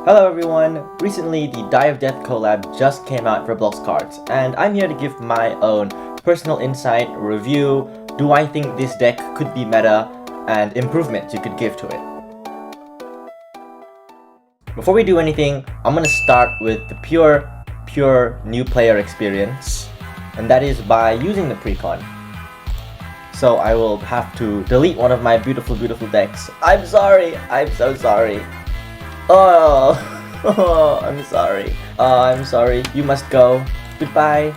Hello everyone! Recently, the Die of Death collab just came out for Blox cards, and I'm here to give my own personal insight, review, do I think this deck could be meta, and improvements you could give to it. Before we do anything, I'm gonna start with the pure new player experience, and that is by using the Precon. So I will have to delete one of my beautiful decks. I'm sorry! I'm so sorry. Oh, I'm sorry. I'm sorry. You must go. Goodbye.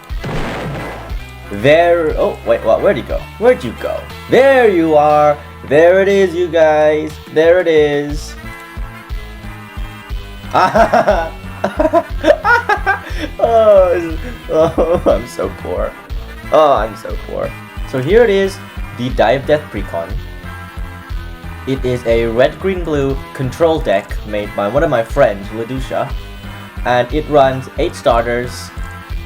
There. Oh, wait, what? Where'd you go? Where'd you go? There you are. There it is, you guys. There it is. Oh, I'm so poor. Oh, I'm so poor. So here it is, the Die of Death Precon. It is a red-green-blue control deck made by one of my friends, Ladusha, and it runs 8 starters,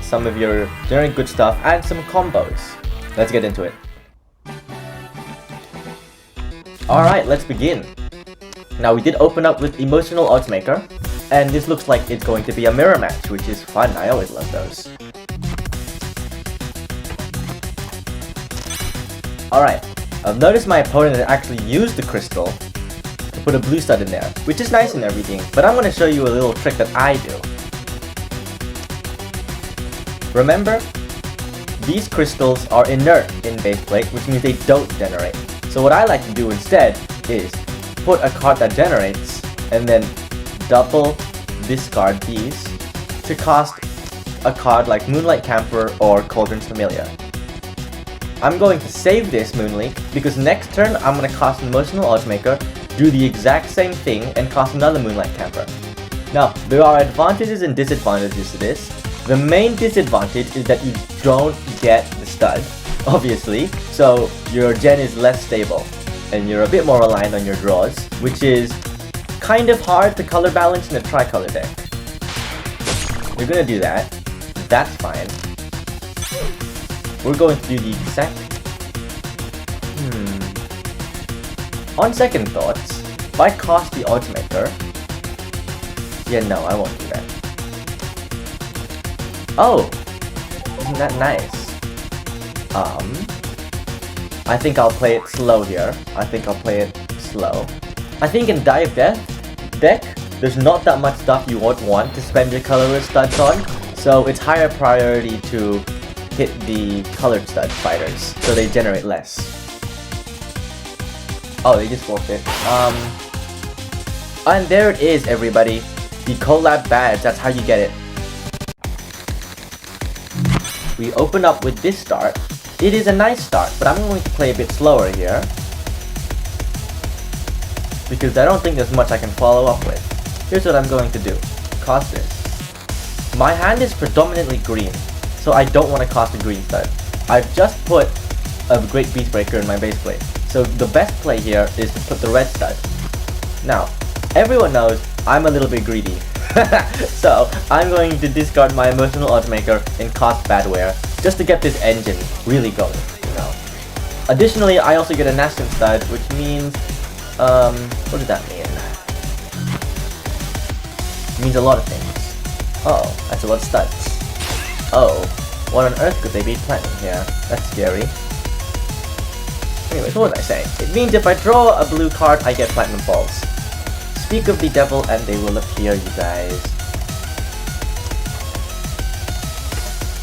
some of your generic good stuff, and some combos. Let's get into it. Alright, let's begin. Now we did open up with Emotional Oddsmaker, and this looks like it's going to be a mirror match, which is fun. I always love those. Alright. I've noticed my opponent actually used the crystal to put a blue stud in there, which is nice and everything, but I'm going to show you a little trick that I do. Remember, these crystals are inert in base plate, which means they don't generate. So what I like to do instead is put a card that generates, and then double discard these to cast a card like Moonlight Camper or Cauldron's Familiar. I'm going to save this Moonlink because next turn I'm going to cast an Emotional Oddsmaker, do the exact same thing, and cast another Moonlight Camper. Now, there are advantages and disadvantages to this. The main disadvantage is that you don't get the stud, obviously, so your gen is less stable, and you're a bit more reliant on your draws, which is kind of hard to color balance in a tricolor deck. You're going to do that. That's fine. We're going to do the exact... On second thoughts, if I cast the Oddsmaker... Yeah, no, I won't do that. Oh! Isn't that nice? I think I'll play it slow here. I think in Die of Death deck, there's not that much stuff you won't want to spend your colorless studs on, so it's higher priority to hit the colored stud fighters, so they generate less. Oh, they just forfeit. And there it is, everybody. The collab badge, that's how you get it. We open up with this start. It is a nice start, but I'm going to play a bit slower here, because I don't think there's much I can follow up with. Here's what I'm going to do. Cast this. My hand is predominantly green, so I don't want to cast a green stud. I've just put a Great Beastbreaker in my base plate, so the best play here is to put the red stud. Now, everyone knows I'm a little bit greedy, so I'm going to discard my Emotional Oddsmaker and cast Badware, just to get this engine really going, you know. Additionally, I also get a Nascent stud, which means, what does that mean? It means a lot of things. Oh, that's a lot of studs. Oh, what on earth could they be planning here? That's scary. Anyways, what was I saying? It means if I draw a blue card, I get Platinum Balls. Speak of the devil and they will appear, you guys.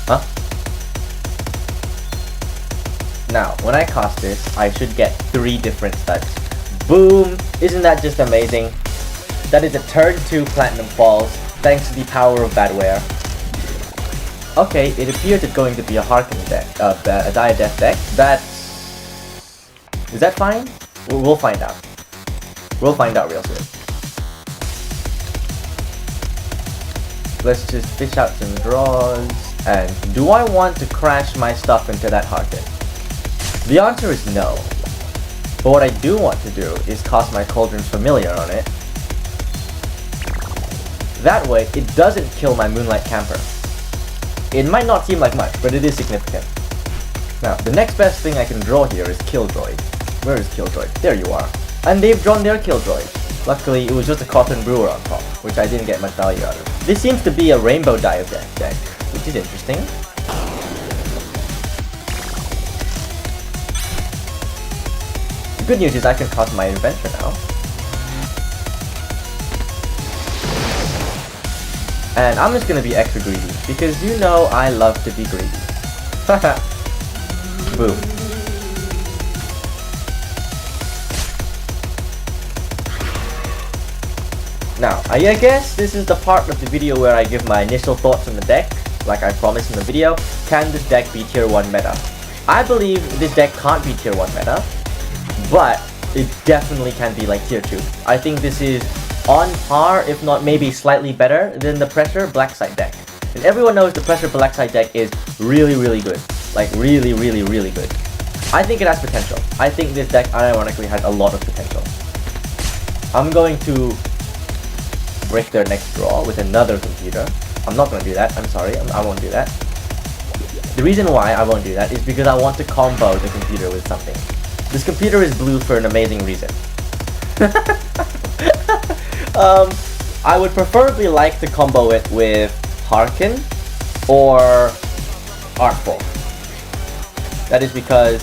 Huh? Now, when I cast this, I should get 3 different studs. Boom! Isn't that just amazing? That is a turn 2 Platinum Balls, thanks to the power of Badware. Okay, it appears it's going to be a Harken deck, a Die of Death deck. Is that fine? We'll find out. We'll find out real soon. Let's just fish out some draws. And do I want to crash my stuff into that Harken? The answer is no. But what I do want to do is cast my Cauldron's Familiar on it. That way, it doesn't kill my Moonlight Camper. It might not seem like much, but it is significant. Now, the next best thing I can draw here is Killjoy. Where is Killjoy? There you are. And they've drawn their Killjoy. Luckily, it was just a Cotton Brewer on top, which I didn't get much value out of. This seems to be a Rainbow Dive deck, which is interesting. The good news is I can cast my Inventor now. And I'm just gonna be extra greedy, because you know I love to be greedy. Haha. Boom. Now, I guess this is the part of the video where I give my initial thoughts on the deck, like I promised in the video. Can this deck be tier 1 meta? I believe this deck can't be tier 1 meta, but it definitely can be like tier 2. I think this is on par, if not maybe slightly better than the Pressure Blackside deck. And everyone knows the Pressure Blackside deck is really, really good. Like really, really, really good. I think it has potential. I think this deck unironically has a lot of potential. I'm going to break their next draw with another computer. I'm not going to do that. I'm sorry. I won't do that. The reason why I won't do that is because I want to combo the computer with something. This computer is blue for an amazing reason. I would preferably like to combo it with Harken or Artful. That is because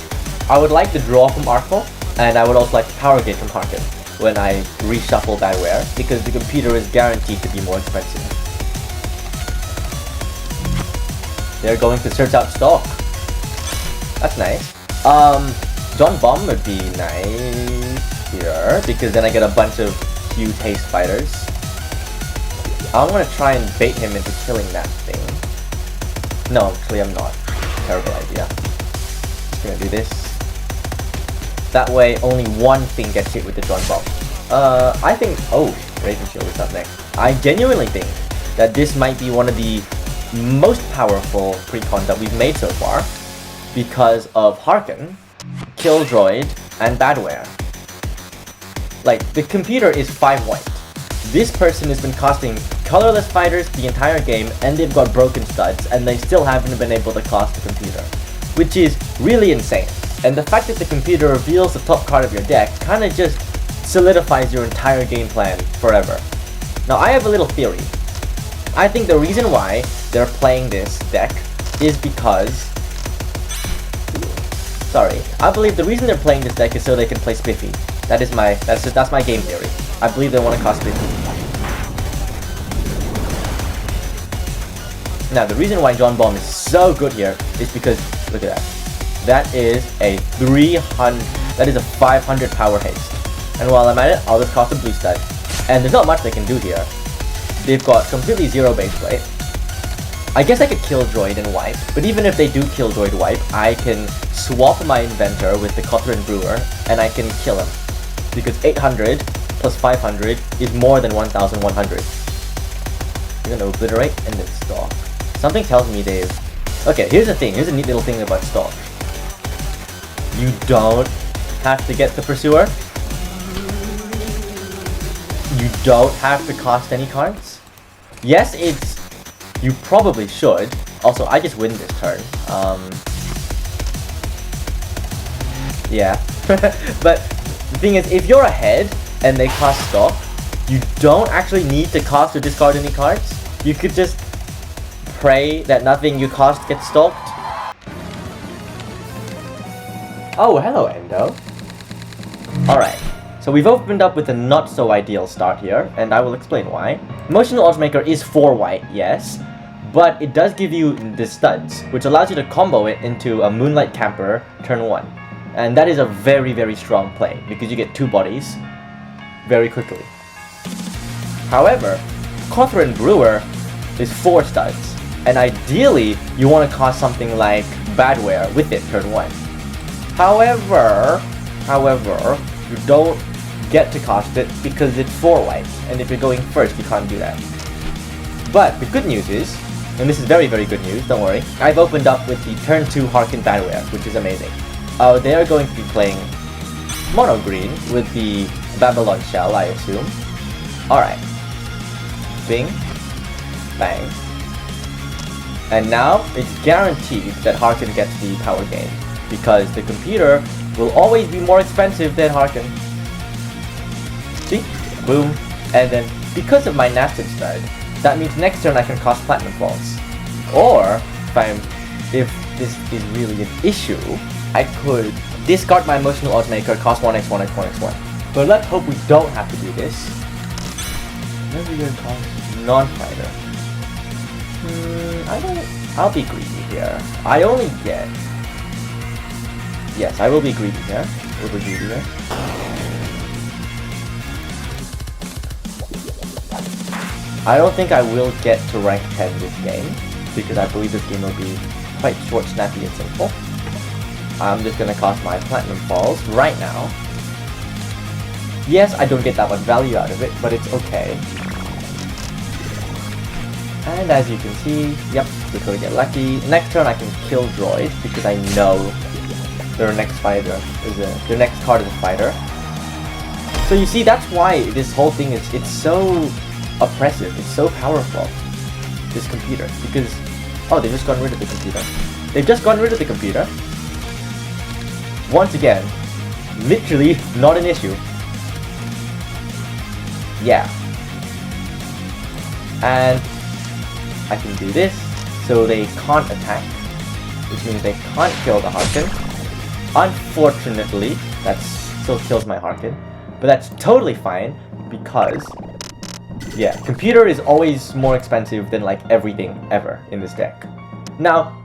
I would like to draw from Artful, and I would also like to power gate from Harken when I reshuffle Badware, because the computer is guaranteed to be more expensive. They're going to search out stock. That's nice. John Bomb would be nice here, because then I get a bunch of huge haste fighters. I'm gonna try and bait him into killing that thing. No, actually I'm not. Terrible idea. Just gonna do this. That way, only one thing gets hit with the John Bomb. I think... Oh, Raven Shield is up next. I genuinely think that this might be one of the most powerful precons that we've made so far, because of Harken, Killdroid, and Badware. Like, the computer is 5 white. This person has been casting colorless fighters the entire game, and they've got broken studs, and they still haven't been able to cast the computer, which is really insane. And the fact that the computer reveals the top card of your deck kinda just solidifies your entire game plan forever. Now, I have a little theory. I think the reason why they're playing this deck is because... Sorry. I believe the reason they're playing this deck is so they can play Spiffy. That's my game theory. I believe they want to cast Spiffy. Now, the reason why John Bomb is so good here is because, look at that. That is a 500 power haste. And while I'm at it, I'll just cast a blue stud. And there's not much they can do here. They've got completely zero base plate. I guess I could kill Droid and wipe, but even if they do kill Droid wipe, I can swap my Inventor with the Cotton Brewer, and I can kill him. Because 800 plus 500 is more than 1100. You're gonna obliterate and then stalk. Something tells me they've... Okay, here's the thing. Here's a neat little thing about stalk. You don't have to get the Pursuer. You don't have to cost any cards. Yes, it's... You probably should. Also, I just win this turn. Yeah. But the thing is, if you're ahead and they cast stalk, you don't actually need to cast or discard any cards. You could just pray that nothing you cast gets stalked. Oh, hello, Endo. Alright, so we've opened up with a not so ideal start here, and I will explain why. Emotional Ultimaker is 4 white, yes, but it does give you the studs, which allows you to combo it into a Moonlight Camper turn 1. And that is a very, very strong play, because you get 2 bodies very quickly. However, Cotton Brewer is 4 studs, and ideally, you want to cast something like Badware with it turn 1. However, you don't get to cast it because it's 4 white, and if you're going first, you can't do that. But the good news is, and this is very, very good news, don't worry, I've opened up with the turn 2 Harken Badware, which is amazing. They are going to be playing Monogreen with the Babylon Shell, I assume. Alright. Bing. Bang. And now, it's guaranteed that Harken gets the power gain, because the computer will always be more expensive than Harken. See? boom. And then, because of my Nastim stud, that means next turn I can cost Platinum Falls. Or, if this is really an issue, I could discard my Emotional Odds Maker, cost 1x, 1x, 1x, 1. But let's hope we don't have to do this. Maybe we're gonna cost non-fighter. I'll be greedy here. I only get... Yes, I will be greedy here. Will be greedy here. I don't think I will get to rank 10 this game, because I believe this game will be quite short, snappy, and simple. I'm just gonna cost my Platinum Falls right now. Yes, I don't get that much value out of it, but it's okay. And as you can see, yep, we're gonna get lucky. Next turn I can kill droids because I know their next fighter is their next card is a fighter. So you see, that's why this whole thing it's so oppressive, it's so powerful, this computer, because they've just gotten rid of the computer. They've just gotten rid of the computer. Once again, literally not an issue. Yeah. And I can do this, so they can't attack, which means they can't kill the Harkin. Unfortunately, that still kills my Harkin, but that's totally fine, because, yeah, computer is always more expensive than like everything ever in this deck. Now,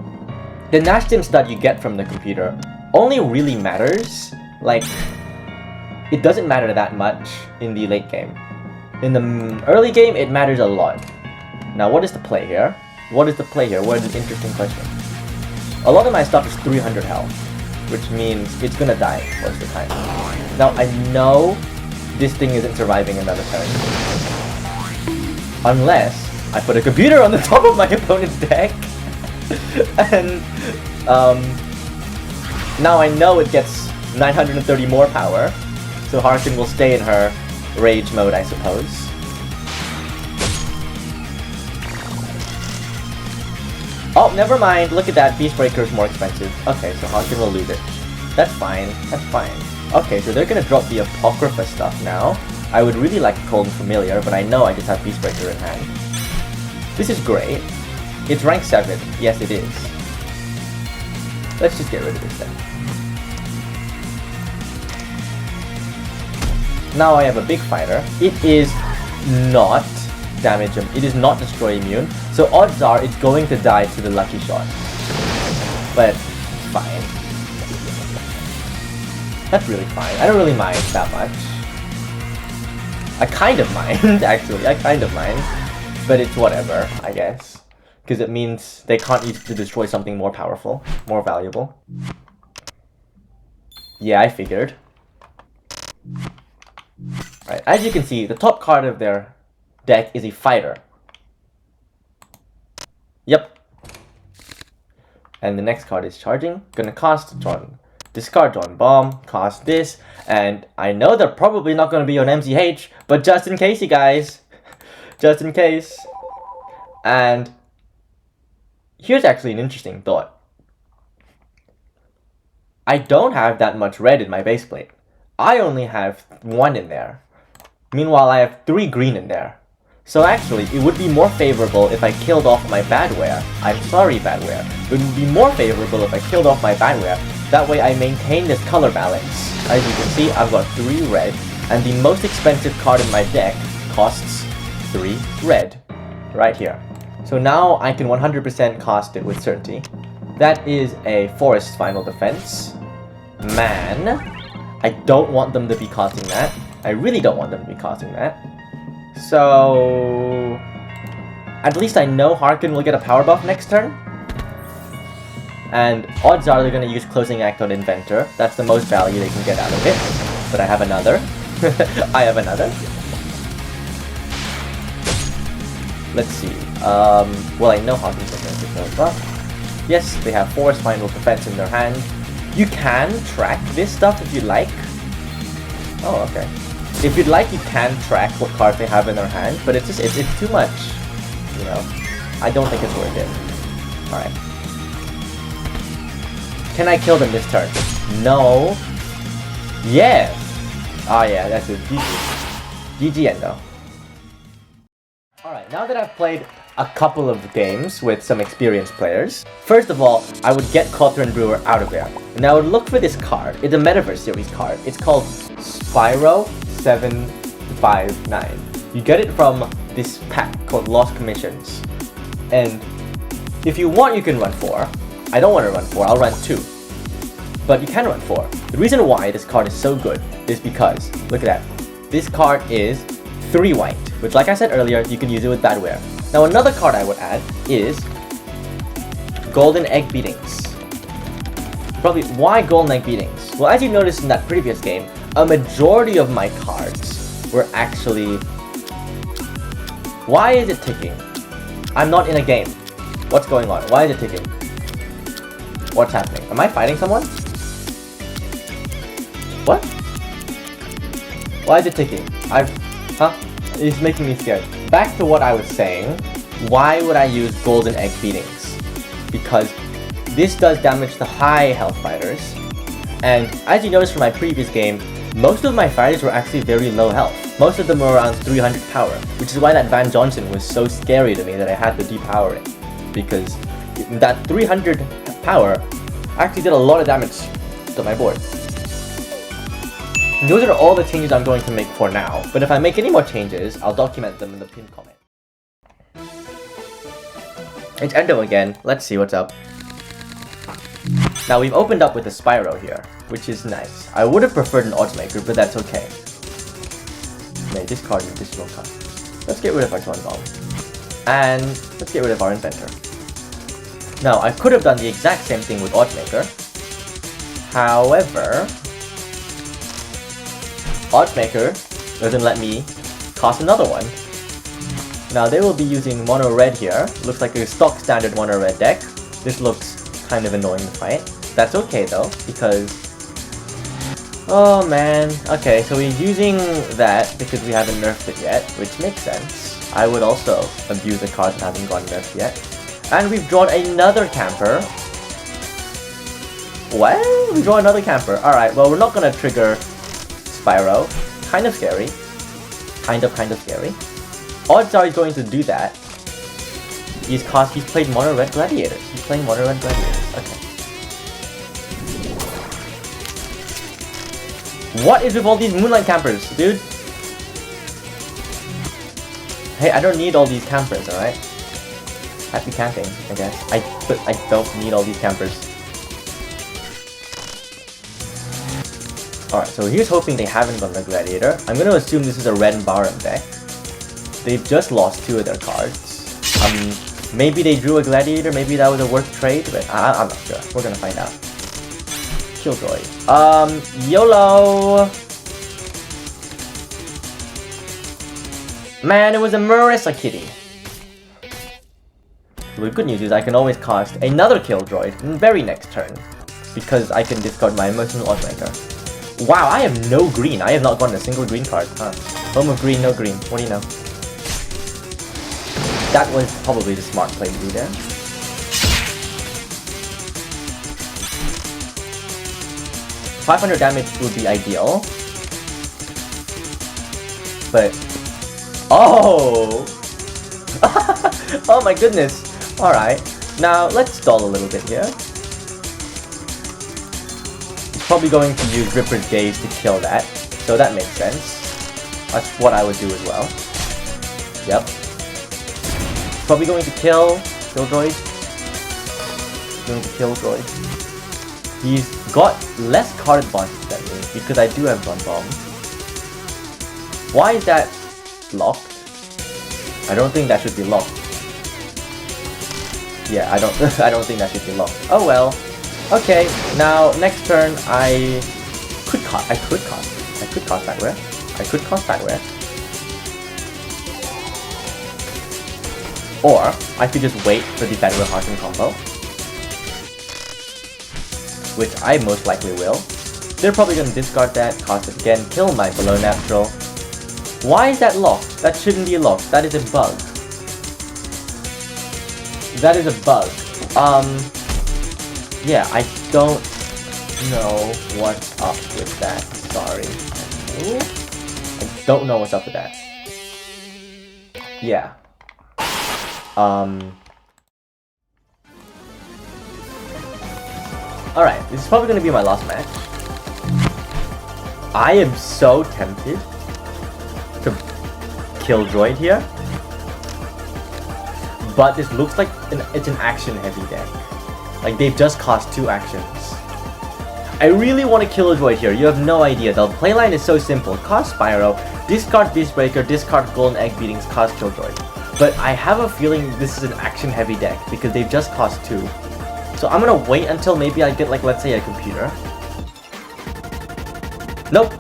the Nastim stud you get from the computer only really matters, like, it doesn't matter that much in the late game. In the early game, it matters a lot. Now, what is the play here? What is the play here? What is an interesting question? A lot of my stuff is 300 health, which means it's gonna die most of the time. Now, I know this thing isn't surviving another turn. Unless I put a computer on the top of my opponent's deck. And, now I know it gets 930 more power, so Harkin will stay in her rage mode, I suppose. Oh, never mind. Look at that. Beastbreaker is more expensive. Okay, so Harkin will lose it. That's fine. That's fine. Okay, so they're gonna drop the Apocrypha stuff now. I would really like a Cold and Familiar, but I know I just have Beastbreaker in hand. This is great. It's rank 7. Yes, it is. Let's just get rid of this then. Now I have a big fighter. It is not damage him. It is not destroy immune. So odds are it's going to die to the lucky shot. But fine. That's really fine. I don't really mind that much. I kind of mind, actually. I kind of mind. But it's whatever, I guess. Because it means they can't use it to destroy something more powerful, more valuable. Yeah, I figured. Right, as you can see, the top card of their deck is a fighter. Yep. And the next card is charging. Gonna cost John. Discard John Bomb, cost this, and I know they're probably not gonna be on MCH, but just in case, you guys. Just in case. And here's actually an interesting thought. I don't have that much red in my base plate. I only have 1 in there. Meanwhile, I have 3 green in there. So actually, it would be more favorable if I killed off my Badware. I'm sorry, Badware. It would be more favorable if I killed off my Badware. That way I maintain this color balance. As you can see, I've got 3 red, and the most expensive card in my deck costs 3 red. Right here. So now I can 100% cost it with certainty. That is a Forest Final Defense. Man, I don't want them to be costing that. I really don't want them to be costing that. So at least I know Harkin will get a power buff next turn. And odds are they're going to use Closing Act on Inventor. That's the most value they can get out of it. But I have another. I have another. Let's see. Well, I know Harkin's going to get a buff. Yes, they have Forest Final Defense in their hand. You can track this stuff if you'd like. Oh, okay. If you'd like, you can track what cards they have in their hand, but it's just, it's too much, you know. I don't think it's worth it. Alright. Can I kill them this turn? No. Yes! Oh yeah, that's it. GG. GG Endo. Alright, now that I've played a couple of games with some experienced players, first of all, I would get Coulter and Brewer out of there. And I would look for this card. It's a Metaverse series card. It's called Spyro 759. You get it from this pack called Lost Commissions. And if you want, you can run 4. I don't want to run 4, I'll run 2. But you can run 4. The reason why this card is so good is because, look at that. This card is 3 white, which like I said earlier, you can use it with Badware. Now another card I would add is Golden Egg Beatings. Probably, why Golden Egg Beatings? Well, as you noticed in that previous game, a majority of my cards were actually... Why is it ticking? I'm not in a game. What's going on? Why is it ticking? What's happening? Am I fighting someone? What? Why is it ticking? Huh? It's making me scared. Back to what I was saying. Why would I use Golden Egg Beatings? Because this does damage to high health fighters. And as you noticed from my previous game, most of my fighters were actually very low health. Most of them were around 300 power, which is why that Van Johnson was so scary to me that I had to depower it. Because that 300 power actually did a lot of damage to my board. And those are all the changes I'm going to make for now, but if I make any more changes, I'll document them in the pinned comment. It's Endo again, let's see what's up. Now we've opened up with a Spyro here, which is nice. I would have preferred an Oddsmaker, but that's okay. May discard an additional card. Let's get rid of our Tron Bomb. And let's get rid of our Inventor. Now, I could have done the exact same thing with Oddsmaker. However, Oddsmaker doesn't let me cast another one. Now, they will be using Mono Red here. Looks like a stock standard Mono Red deck. This looks kind of annoying to fight. That's okay though, because... Oh man. Okay, so we're using that because we haven't nerfed it yet, which makes sense. I would also abuse a card that hasn't gone nerfed yet. And we've drawn another camper. What? We draw another camper. Alright, well we're not gonna trigger Spyro. Kind of scary. Kind of scary. Odds are he's going to do that. He's played Monored Red Gladiators. He's playing Monored Red Gladiators. Okay. What is with all these Moonlight campers, dude? Hey, I don't need all these campers, alright? Happy camping, I guess. But I don't need all these campers. Alright, so here's hoping they haven't gone the Gladiator. I'm gonna assume this is a Red and Barum deck. They've just lost 2 of their cards. Maybe they drew a Gladiator, maybe that was a worth trade, but I'm not sure. We're gonna find out. Killjoy. YOLO! Man, it was a Marissa kitty. The good news is I can always cast another Killjoy in the very next turn, because I can discard my Emotional Oddsmaker. Wow, I have no green. I have not gotten a single green card. Huh. Home of green, no green. What do you know? That was probably the smart play to do there. $500 damage would be ideal. But... Oh! Oh my goodness! Alright, now let's stall a little bit here. It's probably going to use Ripper's Gaze to kill that, so that makes sense. That's what I would do as well. Yep. Probably going to kill Killjoy. Going to kill Killjoy. He's got less card advantage than me because I do have Tron Bomb. Why is that locked? I don't think that should be locked. Yeah, I don't think that should be locked. Oh well. Okay, now next turn I could cast Badware. Or I could just wait for the Badware Hearten combo, which I most likely will. They're probably gonna discard that, cast it again, kill my below natural. Why is that locked? That shouldn't be locked. That is a bug. That is a bug. Yeah, I don't know what's up with that. Sorry. I don't know what's up with that. Yeah. Alright, this is probably gonna be my last match. I am so tempted to kill Droid here. But this looks like it's an action-heavy deck. Like, they've just cost 2 actions. I really want to kill a Droid here. You have no idea. The playline is so simple. Cost Spyro, discard Beastbreaker, discard Golden Egg Beatings, cost Kill Droid. But I have a feeling this is an action-heavy deck because they've just cost 2. So I'm gonna wait until maybe I get, like, let's say a computer. Nope.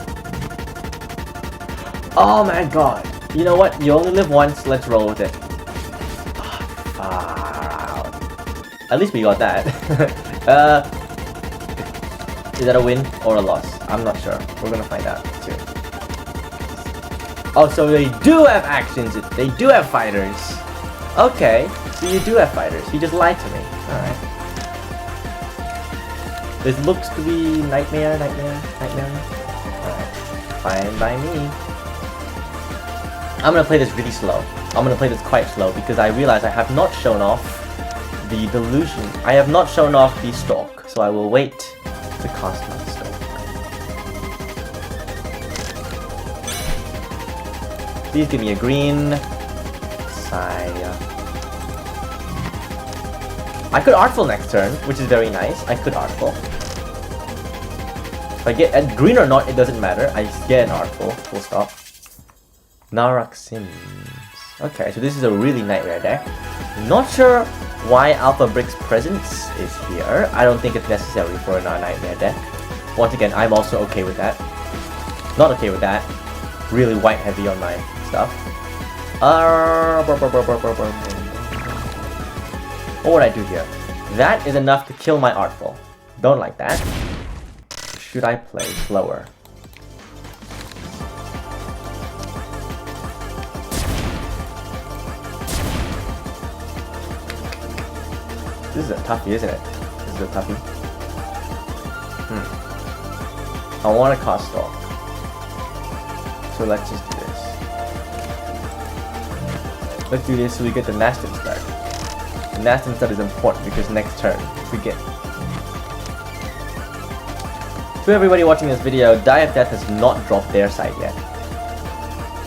Oh my god. You know what? You only live once. Let's roll with it. At least we got that. Is that a win or a loss? I'm not sure. We're gonna find out soon. Oh, so they do have actions. They do have fighters. Okay, so you do have fighters. You just lied to me. Alright. This looks to be nightmare. Alright. Fine by me. I'm gonna play this really slow. I'm gonna play this quite slow because I realize I have not shown off the delusion. I have not shown off the stalk, so I will wait to cast my stalk. Please give me a green. Sire. I could Artful next turn, which is very nice. I could Artful. If I get a green or not, it doesn't matter. I get an Artful. Full stop. Narak Sims. Okay, so this is a really nightmare deck. Not sure why Alpha Brick's presence is here. I don't think it's necessary for a nightmare deck. Once again, I'm also okay with that. Not okay with that. Really white heavy on my stuff. What would I do here? That is enough to kill my Artful. Don't like that. Should I play slower? This is a toughie, isn't it? This is a toughie. I want to cast Stalk. So let's just do this. Let's do this so we get the Nastin start. The Nastin start is important because next turn, if we get... To everybody watching this video, Die of Death has not dropped their side yet.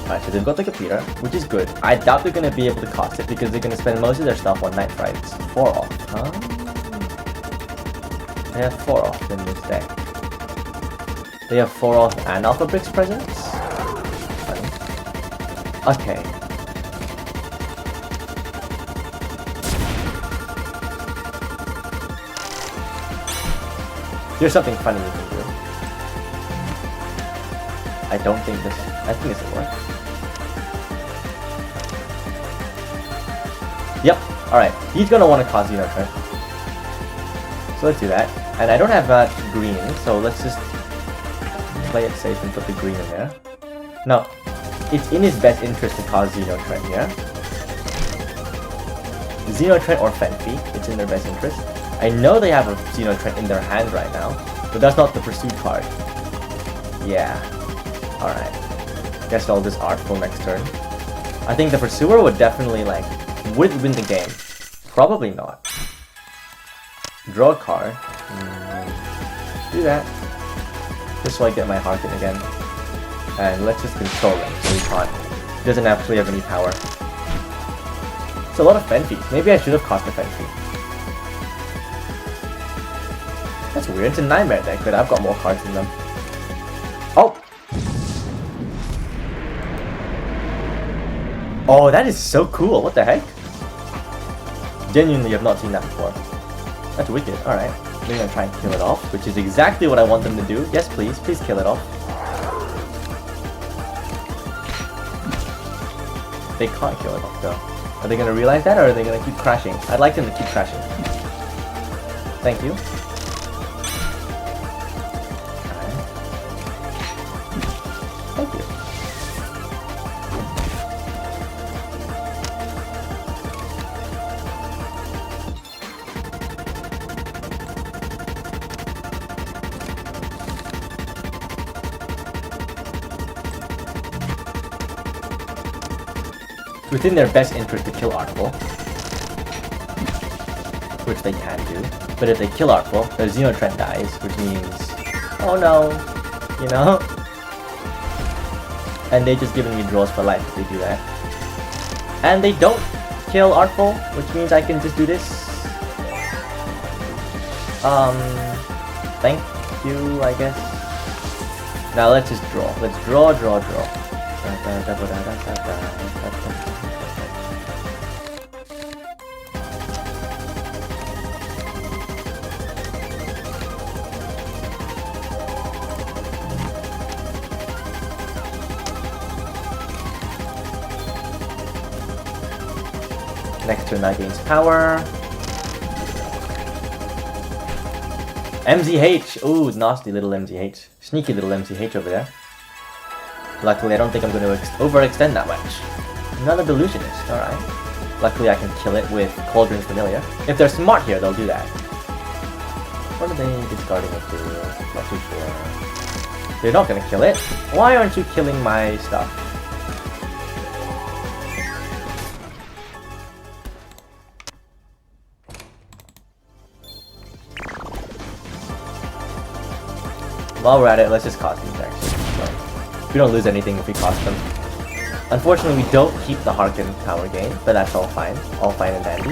Alright, so they've got the computer, which is good. I doubt they're going to be able to cast it because they're going to spend most of their stuff on Night Frights. 4 off, huh? They have 4 off in this deck. They have 4 off and Alpha Brick's presence? Funny. Okay. There's something funny you can do. I don't think this... I think this will work. Yep, alright. He's gonna want to cause Xenotrend. So let's do that. And I don't have much green, so let's just play it safe and put the green in there. No, it's in his best interest to cause Xenotrend here. Xenotrend or Fenfi, it's in their best interest. I know they have a Xenotrend in their hand right now, but that's not the Pursuit card. Yeah. Alright. Guess I'll just Artful next turn. I think the Pursuer would definitely, like, would win the game. Probably not. Draw a card. Do that. Just so I get my Harkin again. And let's just control him so he can't. He doesn't actually have any power. It's a lot of Fenfi. Maybe I should have cast a Fenfi. That's weird. It's a Nightmare deck, but I've got more cards than them. Oh! Oh, that is so cool. What the heck? Genuinely have not seen that before. That's wicked. Alright. They're gonna try and kill it off, which is exactly what I want them to do. Yes, please. Please kill it off. They can't kill it off, though. Are they gonna realize that, or are they gonna keep crashing? I'd like them to keep crashing. Thank you. Thank you. within their best interest to kill Artful, which they can do. But if they kill Artful, their Xenotrend dies, which means, oh no, you know? And they just giving me draws for life if they do that. And they don't kill Artful, which means I can just do this. Thank you, I guess. Now let's just draw. Let's draw. Next turn that gains power. MZH! Ooh, nasty little MZH. Sneaky little MZH over there. Luckily, I don't think I'm going to overextend that much. Another Delusionist, alright. Luckily, I can kill it with Cauldron's Familiar. If they're smart here, they'll do that. What are they discarding it to? Not too sure. They're not going to kill it. Why aren't you killing my stuff? While we're at it, let's just cost these actually. So, we don't lose anything if we cost them. Unfortunately, we don't keep the Harken power gain, but that's all fine. All fine and dandy.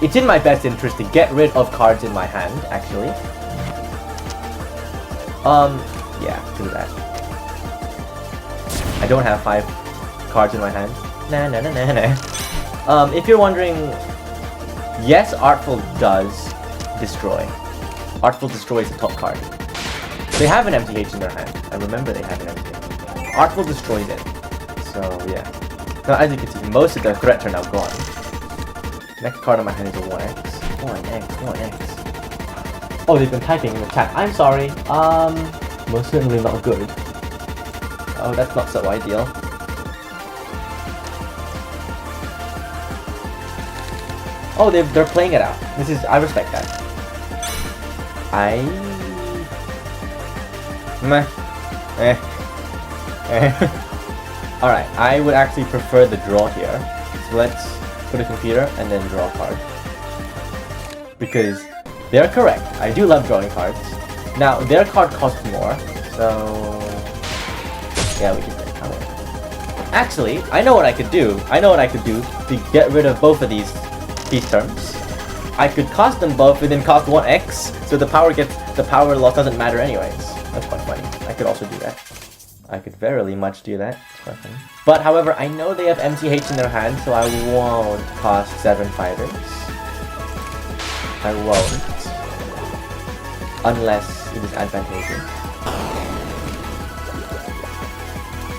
It's in my best interest to get rid of cards in my hand, actually. Yeah, do that. I don't have 5 cards in my hand. If you're wondering, yes, Artful does destroy. Artful destroys the top card. They have an MTH in their hand. I remember they have an MTH. Artful destroys it. So, yeah. Now, as you can see, most of their threats are now gone. Next card on my hand is a 1x. 1x. Oh, they've been typing in the chat. I'm sorry. Most certainly not good. Oh, that's not so ideal. Oh, they're playing it out. I respect that. Alright, I would actually prefer the draw here. So let's put a computer and then draw a card. Because they're correct. I do love drawing cards. Now, their card costs more, so yeah, we can get it. Actually, I know what I could do. To get rid of both of these terms. I could cost them both and then cost 1x, so the power loss doesn't matter anyways. That's quite funny. I could also do that. I could verily much do that. It's quite funny. But however, I know they have MTH in their hand, so I won't cost 7 fighters. I won't. Unless it is advantageous.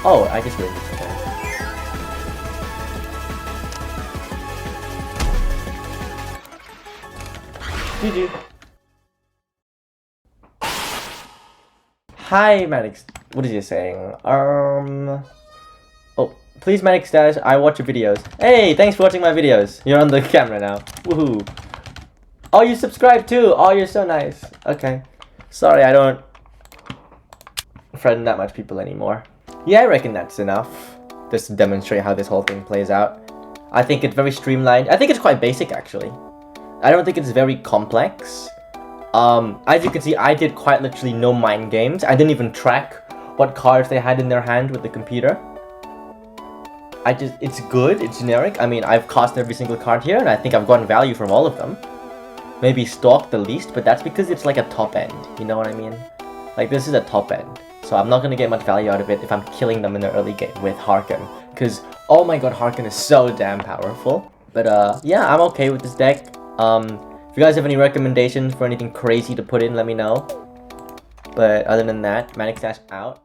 Oh, I just read this again. GG. Hi, Manic. What is he saying? Oh, please, Manic Stash. I watch your videos. Hey, thanks for watching my videos. You're on the camera now. Woohoo. Oh, you subscribe too. Oh, you're so nice. Okay. Sorry, I don't friend that much people anymore. Yeah, I reckon that's enough. Just to demonstrate how this whole thing plays out. I think it's very streamlined. I think it's quite basic, actually. I don't think it's very complex. As you can see, I did quite literally no mind games. I didn't even track what cards they had in their hand with the computer. It's good, it's generic. I mean, I've cost every single card here, and I think I've gotten value from all of them. Maybe Stalk the least, but that's because it's like a top end. You know what I mean? Like, this is a top end. So I'm not gonna get much value out of it if I'm killing them in the early game with Harken. Because, oh my god, Harken is so damn powerful. But, yeah, I'm okay with this deck. If you guys have any recommendations for anything crazy to put in, let me know. But other than that, Manic Stash out.